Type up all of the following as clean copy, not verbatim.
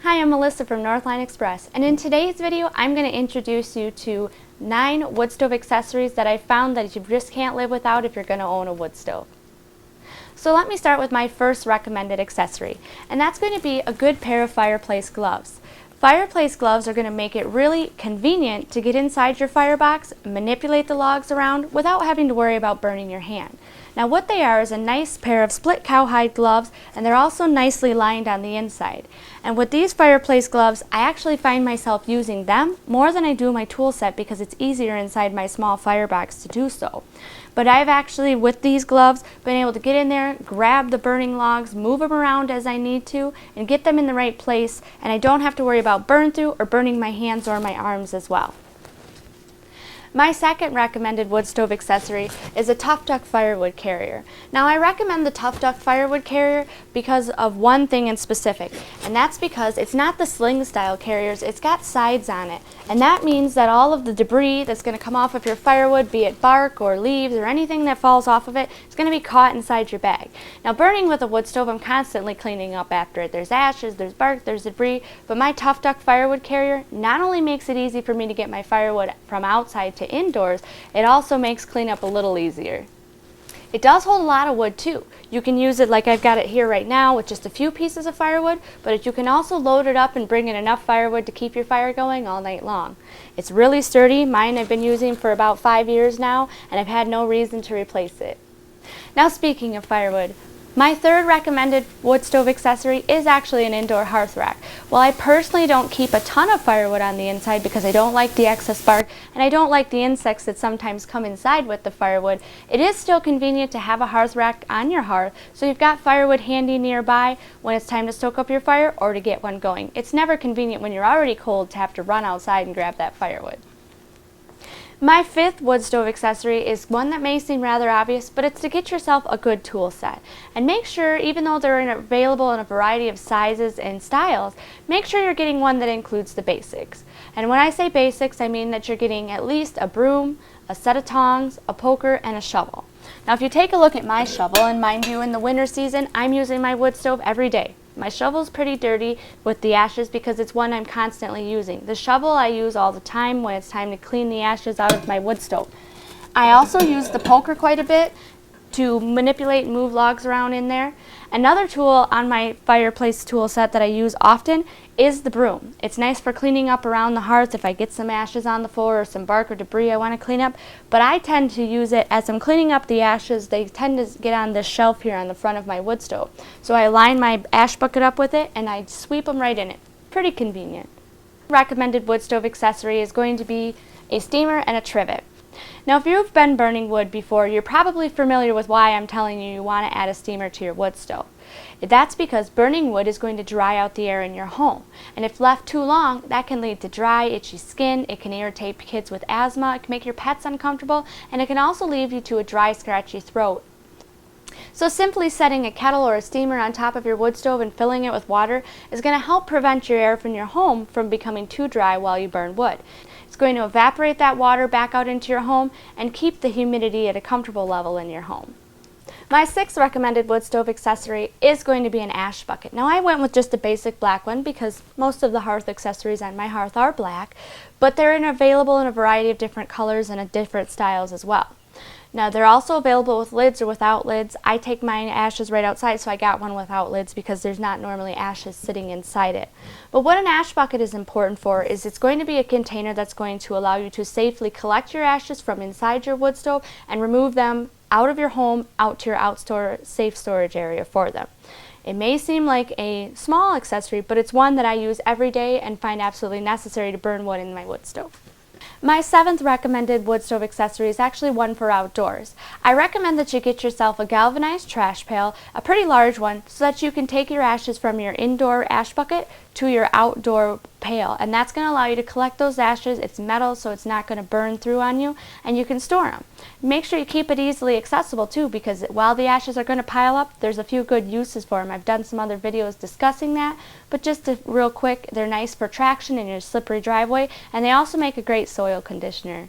Hi, I'm Melissa from Northline Express, and in today's video I'm going to introduce you to 9 wood stove accessories that I found that you just can't live without if you're going to own a wood stove. So let me start with my first recommended accessory, and that's going to be a good pair of fireplace gloves. Fireplace gloves are going to make it really convenient to get inside your firebox, manipulate the logs around without having to worry about burning your hand. Now what they are is a nice pair of split cowhide gloves, and they're also nicely lined on the inside. And with these fireplace gloves, I actually find myself using them more than I do my tool set because it's easier inside my small firebox to do so. But I've actually, with these gloves, been able to get in there, grab the burning logs, move them around as I need to, and get them in the right place, and I don't have to worry about burn through or burning my hands or my arms as well. My second recommended wood stove accessory is a Tough Duck firewood carrier. Now I recommend the Tough Duck firewood carrier because of one thing in specific, and that's because it's not the sling style carriers, it's got sides on it. And that means that all of the debris that's going to come off of your firewood, be it bark or leaves or anything that falls off of it, is going to be caught inside your bag. Now burning with a wood stove, I'm constantly cleaning up after it. There's ashes, there's bark, there's debris, but my Tough Duck firewood carrier not only makes it easy for me to get my firewood from outside to indoors, it also makes cleanup a little easier. It does hold a lot of wood too. You can use it like I've got it here right now with just a few pieces of firewood, but you can also load it up and bring in enough firewood to keep your fire going all night long. It's really sturdy. Mine I've been using for about 5 years now, and I've had no reason to replace it. Now speaking of firewood, my third recommended wood stove accessory is actually an indoor hearth rack. While I personally don't keep a ton of firewood on the inside because I don't like the excess bark and I don't like the insects that sometimes come inside with the firewood, it is still convenient to have a hearth rack on your hearth so you've got firewood handy nearby when it's time to stoke up your fire or to get one going. It's never convenient when you're already cold to have to run outside and grab that firewood. My fifth wood stove accessory is one that may seem rather obvious, but it's to get yourself a good tool set. And make sure, even though they're available in a variety of sizes and styles, make sure you're getting one that includes the basics. And when I say basics, I mean that you're getting at least a broom, a set of tongs, a poker, and a shovel. Now if you take a look at my shovel, and mind you, in the winter season, I'm using my wood stove every day. My shovel's pretty dirty with the ashes because it's one I'm constantly using. The shovel I use all the time when it's time to clean the ashes out of my wood stove. I also use the poker quite a bit to manipulate and move logs around in there. Another tool on my fireplace tool set that I use often is the broom. It's nice for cleaning up around the hearth if I get some ashes on the floor or some bark or debris I want to clean up, but I tend to use it as I'm cleaning up the ashes. They tend to get on this shelf here on the front of my wood stove. So I line my ash bucket up with it and I sweep them right in it. Pretty convenient. Recommended wood stove accessory is going to be a steamer and a trivet. Now if you've been burning wood before, you're probably familiar with why I'm telling you want to add a steamer to your wood stove. That's because burning wood is going to dry out the air in your home, and if left too long, that can lead to dry, itchy skin, it can irritate kids with asthma, it can make your pets uncomfortable, and it can also lead you to a dry, scratchy throat. So simply setting a kettle or a steamer on top of your wood stove and filling it with water is going to help prevent your air from your home from becoming too dry while you burn wood. It's going to evaporate that water back out into your home and keep the humidity at a comfortable level in your home. My sixth recommended wood stove accessory is going to be an ash bucket. Now I went with just a basic black one because most of the hearth accessories on my hearth are black, but they're available in a variety of different colors and different styles as well. Now they're also available with lids or without lids. I take my ashes right outside, so I got one without lids because there's not normally ashes sitting inside it. But what an ash bucket is important for is it's going to be a container that's going to allow you to safely collect your ashes from inside your wood stove and remove them out of your home, out to your safe storage area for them. It may seem like a small accessory, but it's one that I use every day and find absolutely necessary to burn wood in my wood stove. My seventh recommended wood stove accessory is actually one for outdoors. I recommend that you get yourself a galvanized trash pail, a pretty large one, so that you can take your ashes from your indoor ash bucket to your outdoor pail, and that's going to allow you to collect those ashes. It's metal, so it's not going to burn through on you, and you can store them. Make sure you keep it easily accessible too, because while the ashes are going to pile up, there's a few good uses for them. I've done some other videos discussing that, but just real quick, they're nice for traction in your slippery driveway, and they also make a great soil conditioner.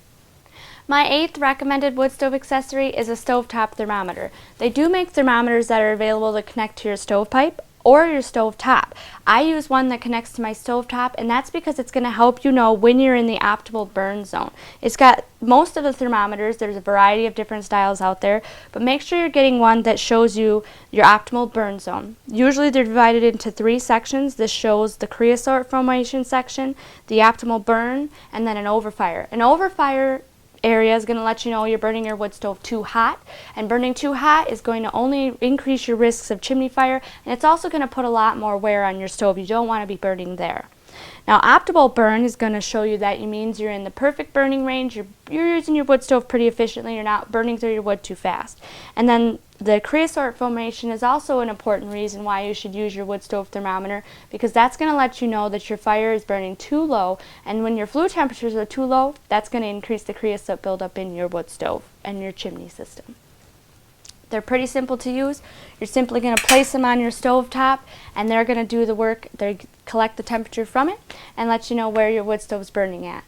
My eighth recommended wood stove accessory is a stovetop thermometer. They do make thermometers that are available to connect to your stovepipe, or your stove top. I use one that connects to my stove top, and that's because it's going to help you know when you're in the optimal burn zone. It's got most of the thermometers. There's a variety of different styles out there, but make sure you're getting one that shows you your optimal burn zone. Usually they're divided into 3 sections. This shows the creosote formation section, the optimal burn, and then an overfire. An overfire area is going to let you know you're burning your wood stove too hot, and burning too hot is going to only increase your risks of chimney fire, and it's also going to put a lot more wear on your stove. You don't want to be burning there. Now, optimal burn is going to show you that it means you're in the perfect burning range, you're using your wood stove pretty efficiently, you're not burning through your wood too fast. And then the creosote formation is also an important reason why you should use your wood stove thermometer, because that's going to let you know that your fire is burning too low, and when your flue temperatures are too low, that's going to increase the creosote buildup in your wood stove and your chimney system. They're pretty simple to use. You're simply going to place them on your stove top, and they're going to do the work. They collect the temperature from it and let you know where your wood stove's burning at.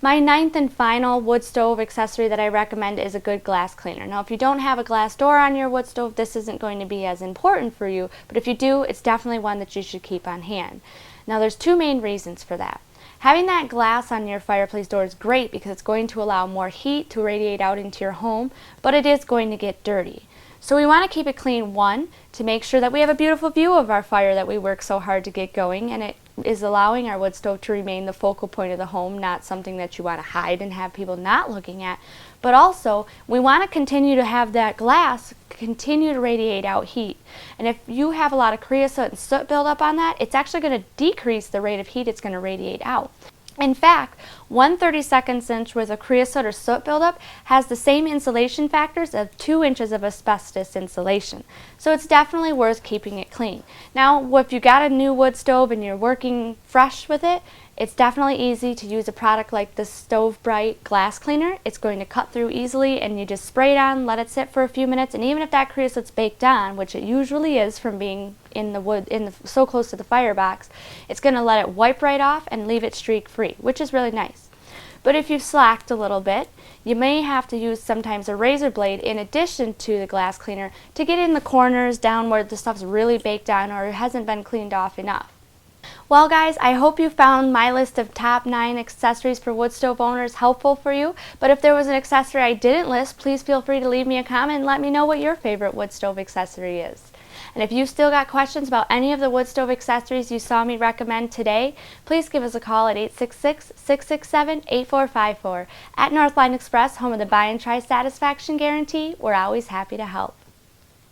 My 9th and final wood stove accessory that I recommend is a good glass cleaner. Now, if you don't have a glass door on your wood stove, this isn't going to be as important for you, but if you do, it's definitely one that you should keep on hand. Now, there's 2 main reasons for that. Having that glass on your fireplace door is great because it's going to allow more heat to radiate out into your home, but it is going to get dirty. So we want to keep it clean, 1, to make sure that we have a beautiful view of our fire that we work so hard to get going, and it is allowing our wood stove to remain the focal point of the home, not something that you want to hide and have people not looking at. But also, we want to continue to have that glass continue to radiate out heat. And if you have a lot of creosote and soot buildup on that, it's actually going to decrease the rate of heat it's going to radiate out. In fact, 1 32nd inch worth of creosote or soot buildup has the same insulation factors of 2 inches of asbestos insulation. So it's definitely worth keeping it clean. Now, if you got a new wood stove and you're working fresh with it, it's definitely easy to use a product like the Stove Bright glass cleaner. It's going to cut through easily, and you just spray it on, let it sit for a few minutes, and even if that creosote's baked on, which it usually is from being in the wood, so close to the firebox, it's going to let it wipe right off and leave it streak free, which is really nice. But if you've slacked a little bit, you may have to use sometimes a razor blade in addition to the glass cleaner to get in the corners down where the stuff's really baked on or it hasn't been cleaned off enough. Well guys, I hope you found my list of top 9 accessories for wood stove owners helpful for you, but if there was an accessory I didn't list, please feel free to leave me a comment and let me know what your favorite wood stove accessory is. And if you've still got questions about any of the wood stove accessories you saw me recommend today, please give us a call at 866-667-8454. At Northline Express, home of the Buy and Try Satisfaction Guarantee, we're always happy to help.